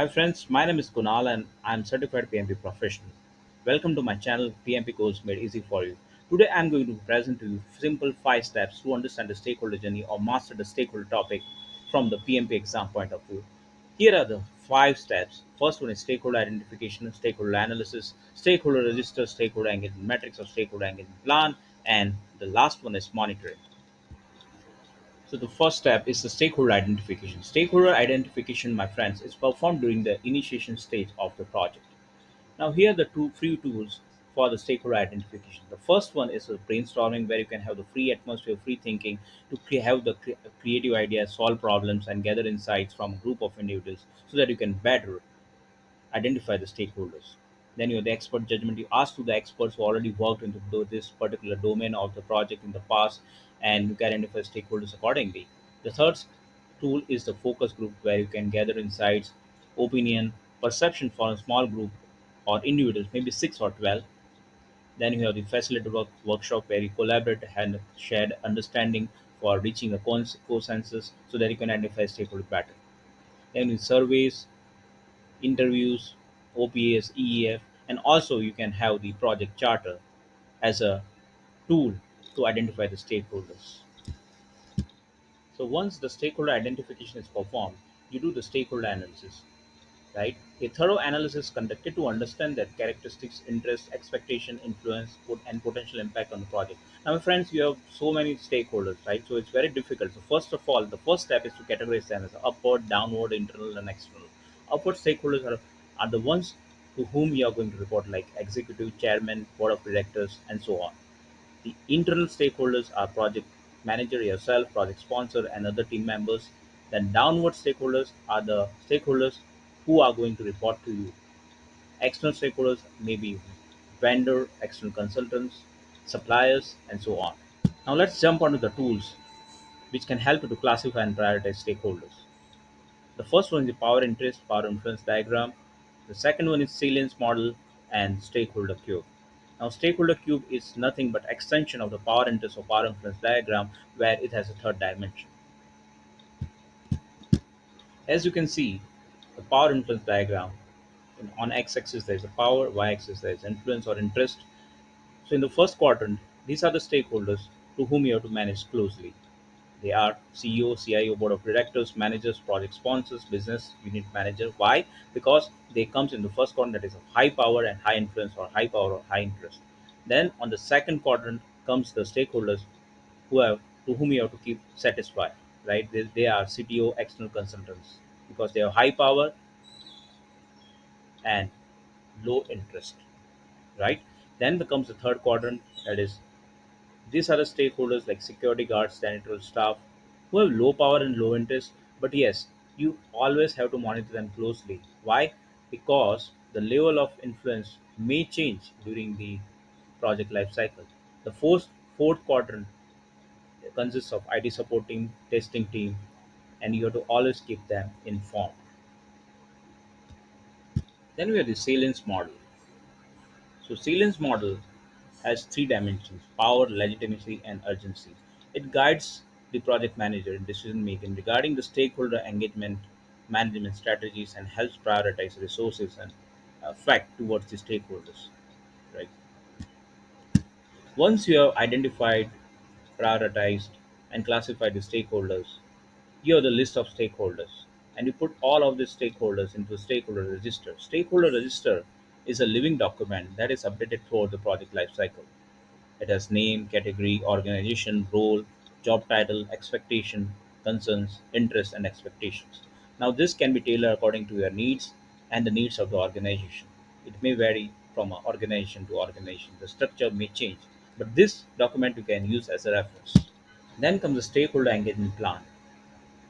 Hi friends, my name is Kunal and I'm certified PMP professional. Welcome to my channel PMP Course Made Easy for You. Today I'm going to present to you simple 5 steps to understand the stakeholder journey or master the stakeholder topic from the PMP exam point of view. Here are the 5 steps. First one is stakeholder identification, stakeholder analysis, stakeholder register, stakeholder engagement metrics or stakeholder engagement plan, and the last one is monitoring. So the first step is the stakeholder identification. Stakeholder identification, my friends, is performed during the initiation stage of the project. Now here are the two free tools for the stakeholder identification. The first one is a brainstorming where you can have the free atmosphere, free thinking to have the creative ideas, solve problems, and gather insights from a group of individuals so that you can better identify the stakeholders. Then you have the expert judgment. You ask to the experts who already worked into this particular domain of the project in the past, and you can identify stakeholders accordingly. The third tool is the focus group, where you can gather insights, opinion, perception for a small group or individuals, maybe 6 or 12. Then you have the facilitated workshop, where you collaborate and shared understanding for reaching a consensus so that you can identify stakeholders better. Then with surveys, interviews, OPS, EEF, and also you can have the project charter as a tool to identify the stakeholders. So once the stakeholder identification is performed, you do the stakeholder analysis, right? A thorough analysis is conducted to understand their characteristics, interests, expectation, influence, and potential impact on the project. Now, my friends, you have so many stakeholders, right? So it's very difficult. So first of all, the first step is to categorize them as upward, downward, internal, and external. Upward stakeholders are the ones to whom you are going to report, like executive, chairman, board of directors, and so on. The internal stakeholders are project manager, yourself, project sponsor, and other team members. Then downward stakeholders are the stakeholders who are going to report to you. External stakeholders may be vendor, external consultants, suppliers, and so on. Now let's jump onto the tools which can help you to classify and prioritize stakeholders. The first one is the power interest, power influence diagram. The second one is salience model and stakeholder cube. Now, stakeholder cube is nothing but extension of the power interest or power influence diagram, where it has a third dimension. As you can see, the power influence diagram, on x-axis there is the power, y-axis there is influence or interest. So in the first quadrant, these are the stakeholders to whom you have to manage closely. They are CEO, CIO, board of directors, managers, project sponsors, business unit manager. Why? Because they comes in the first quadrant, that is of high power and high influence, or high power or high interest. Then on the second quadrant comes the stakeholders who have to whom you have to keep satisfied. Right? They are CTO, external consultants, because they have high power and low interest. Right? Then comes the third quadrant, that is these are the stakeholders like security guards, janitorial staff, who have low power and low interest, but yes, you always have to monitor them closely. Why? Because the level of influence may change during the project life cycle. The fourth quadrant consists of IT support team, testing team, and you have to always keep them informed. Then we have the salience model. So salience model has 3 dimensions: power, legitimacy, and urgency. It guides the project manager in decision making regarding the stakeholder engagement management strategies and helps prioritize resources and fact towards the stakeholders. Right. Once you have identified, prioritized, and classified the stakeholders, you have the list of stakeholders, and you put all of these stakeholders into a stakeholder register. Stakeholder register is a living document that is updated throughout the project lifecycle. It has name, category, organization, role, job title, expectation, concerns, interests, and expectations. Now, this can be tailored according to your needs and the needs of the organization. It may vary from organization to organization. The structure may change, but this document you can use as a reference. Then comes the stakeholder engagement plan.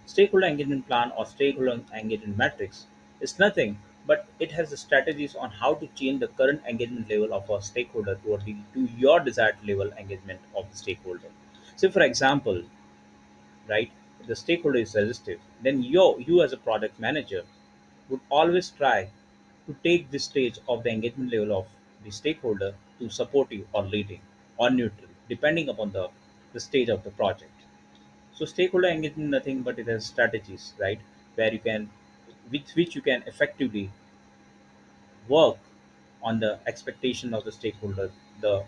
Stakeholder engagement plan or stakeholder engagement matrix is nothing but it has the strategies on how to change the current engagement level of a stakeholder to your desired level engagement of the stakeholder. So, for example, right, if the stakeholder is resistive, then you as a product manager would always try to take this stage of the engagement level of the stakeholder to supportive or leading or neutral, depending upon the stage of the project. So stakeholder engagement nothing but it has strategies, right? Where you can with which you can effectively work on the expectation of the stakeholder, the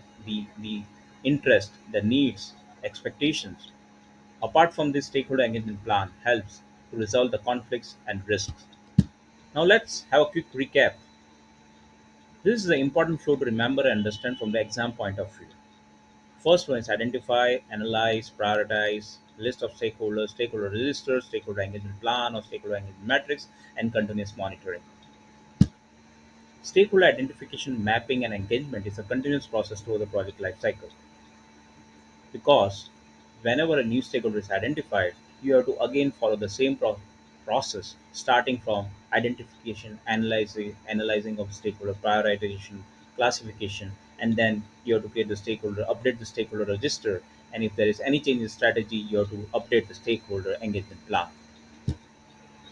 interest, the needs, expectations. Apart from this, stakeholder engagement plan helps to resolve the conflicts and risks. Now let's have a quick recap. This is an important flow to remember and understand from the exam point of view. First one is identify, analyze, prioritize, list of stakeholders, stakeholder register, stakeholder engagement plan or stakeholder engagement metrics, and continuous monitoring. Stakeholder identification, mapping, and engagement is a continuous process through the project lifecycle because whenever a new stakeholder is identified, you have to again follow the same process starting from identification, analyzing of stakeholder prioritization, classification, and then you have to create the stakeholder, update the stakeholder register, and if there is any change in strategy, you have to update the stakeholder engagement plan.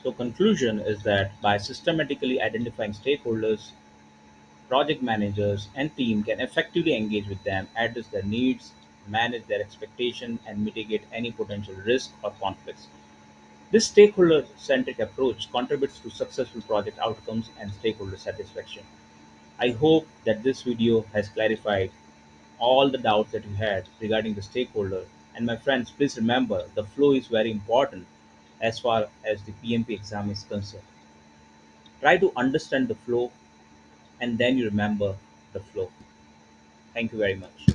So conclusion is that by systematically identifying stakeholders, project managers and team can effectively engage with them, address their needs, manage their expectations, and mitigate any potential risk or conflicts. This stakeholder centric approach contributes to successful project outcomes and stakeholder satisfaction. I hope that this video has clarified all the doubts that you had regarding the stakeholder. And my friends, please remember the flow is very important as far as the PMP exam is concerned. Try to understand the flow and then you remember the flow. Thank you very much.